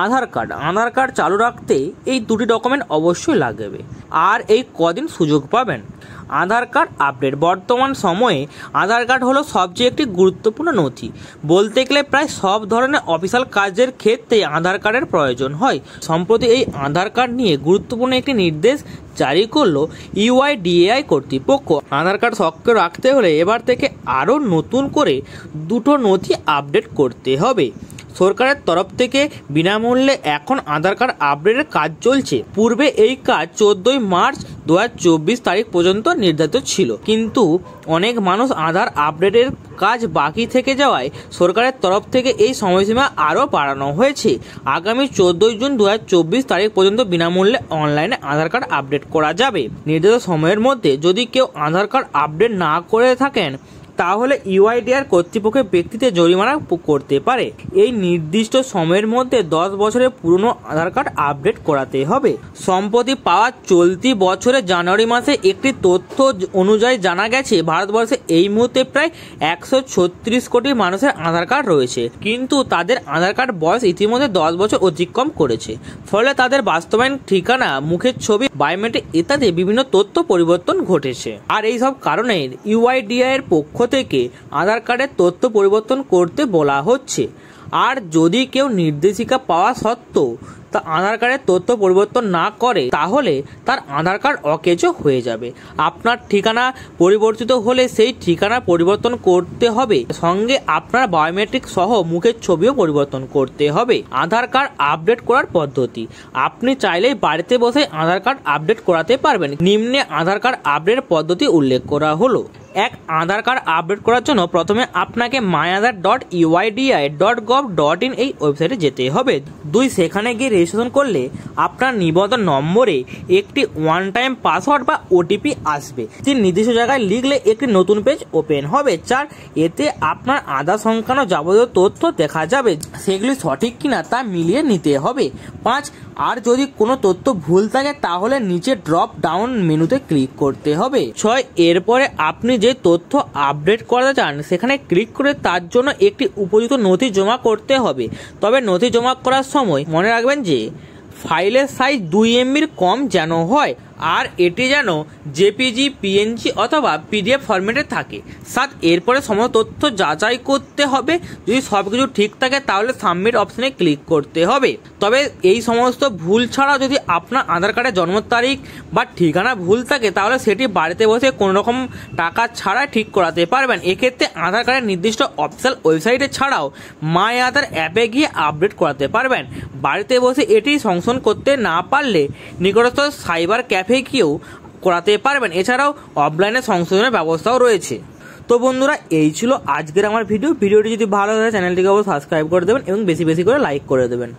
আধার card চালু রাখতে এই দুটি ডকুমেন্ট অবশ্যই লাগবে। আর এই কদিন সুযোগ পাবেন। আধার কার্ড আপডেট। বর্তমান সময়ে আধার কার্ড হলো সবচেয়ে একটি গুরুত্বপূর্ণ নথি। বলতে গেলে প্রায় সব ধরনের অফিসিয়াল কাজের ক্ষেত্রে আধার কার্ডের প্রয়োজন হয়। সম্প্রতি এই আধার কার্ড নিয়ে গুরুত্বপূর্ণ একটি নির্দেশ জারি করলো ইউআইডিএআই কর্তৃপক্ষ। আধার কার্ড সক্রিয় রাখতে হলে এবার থেকে আরও নতুন করে দুটো নথি আপডেট করতে হবে। সরকারের তরফ থেকে বিনামূল্যে এখন আধার কার্ড আপডেটের কাজ চলছে। পূর্বে এই কাজ 14 মার্চ 2024 তারিখ পর্যন্ত নির্ধারিত ছিল, কিন্তু অনেক মানুষ আধার আপডেটের কাজ বাকি থেকে যাওয়ায় সরকারের তরফ থেকে এই সময়সীমা আরও বাড়ানো হয়েছে। আগামী 14 জুন 2024 তারিখ পর্যন্ত বিনামূল্যে অনলাইনে আধার কার্ড আপডেট করা যাবে। নির্ধারিত সময়ের মধ্যে যদি কেউ আধার কার্ড আপডেট না করে থাকেন তাহলে ইউআইডিআই কর্তৃপক্ষের ব্যক্তিতে জরিমানা করতে পারে। এই নির্দিষ্ট সময়ের মধ্যে 10 বছরের পুরনো আধার কার্ড আপডেট করাতে হবে। সম্প্রতি পাওয়া চলতি বছরের জানুয়ারি মাসে একটি তথ্য অনুযায়ী জানা গেছে ভারতবর্ষে এই মুহূর্তে প্রায় 136 কোটি মানুষের আধার কার্ড রয়েছে, কিন্তু তাদের আধার কার্ড বয়স ইতিমধ্যে 10 বছর অতিক্রম করেছে। ফলে তাদের বাস্তবায়ন ঠিকানা, মুখের ছবি, বায়োমেট্রিক ইত্যাদি বিভিন্ন তথ্য পরিবর্তন ঘটেছে। আর এই সব কারণে ইউআইডিআই এর পক্ষ থেকে আধার কার্ডের তথ্য পরিবর্তন করতে বলা হচ্ছে। আর যদি কেউ নির্দেশিকা পাওয়া সত্ত্বেও তা আধার কার্ডের তথ্য পরিবর্তন না করে তাহলে তার আধার কার্ড অকেজো হয়ে যাবে। আপনার ঠিকানা পরিবর্তিত হলে সেই ঠিকানা পরিবর্তন করতে হবে, সঙ্গে আপনার বায়োমেট্রিক সহ মুখের ছবিও পরিবর্তন করতে হবে। আধার কার্ড আপডেট করার পদ্ধতি। আপনি চাইলেই বাড়িতে বসে আধার কার্ড আপডেট করাতে পারবেন। নিম্নে আধার কার্ড আপডেট পদ্ধতি উল্লেখ করা হলো। এক, আধার কার্ড আপডেট করার জন্য প্রথমে আপনাকে myaadhar.uidi.gov.in এই ওয়েবসাইটে যেতে হবে। 2, সেখানে গিয়ে রেজিস্ট্রেশন করলে আপনার নিবন্ধন নম্বরে একটি ওয়ান টাইম পাসওয়ার্ড বা ওটিপি আসবে। 3, নির্দিষ্ট জায়গায় লিখলে একটি নতুন পেজ ওপেন হবে। 4, এতে আপনার আধার সংক্রান্ত যাবতীয় তথ্য দেখা যাবে, সেগুলি সঠিক কিনা তা মিলিয়ে নিতে হবে। 5, আর যদি কোনো তথ্য ভুল থাকে তাহলে নিচে ড্রপ ডাউন মেনুতে ক্লিক করতে হবে। 6, এরপরে আপনি যে তথ্য আপডেট করতে চান সেখানে ক্লিক করে তার জন্য একটি উপযুক্ত নথি জমা করতে হবে। তবে নথি জমা করার সময় মনে রাখবেন যে ফাইলের সাইজ 2 MBর কম যেন হয়, আর এটি যেন জেপিজি, পিএনজি অথবা পিডিএফ ফরম্যাটে থাকে। 7, এরপরে সমস্ত তথ্য যাচাই করতে হবে। যদি সবকিছু ঠিক থাকে তাহলে সাবমিট অপশনে ক্লিক করতে হবে। তবে এই সমস্ত ভুল ছাড়াও যদি আপনার আধার কার্ডের জন্ম তারিখ বা ঠিকানা ভুল থাকে তাহলে সেটি বাড়িতে বসে কোনো রকম টাকা ছাড়াই ঠিক করাতে পারবেন। এক্ষেত্রে আধার কার্ডের নির্দিষ্ট অফিসিয়াল ওয়েবসাইটে ছাড়াও মাই আধার অ্যাপে গিয়ে আপডেট করাতে পারবেন। বাড়িতে বসে এটি সংশোধন করতে না পারলে নিকটস্থ সাইবার ক্যাফে গিয়েও করাতে পারবেন। এছাড়াও অফলাইনে সংশোধনের ব্যবস্থাও রয়েছে। তো বন্ধুরা, এই ছিল আজকের আমার ভিডিওটি যদি ভালো লাগে চ্যানেলটিকে অবশ্যই সাবস্ক্রাইব করে দেবেন এবং বেশি বেশি করে লাইক করে দেবেন।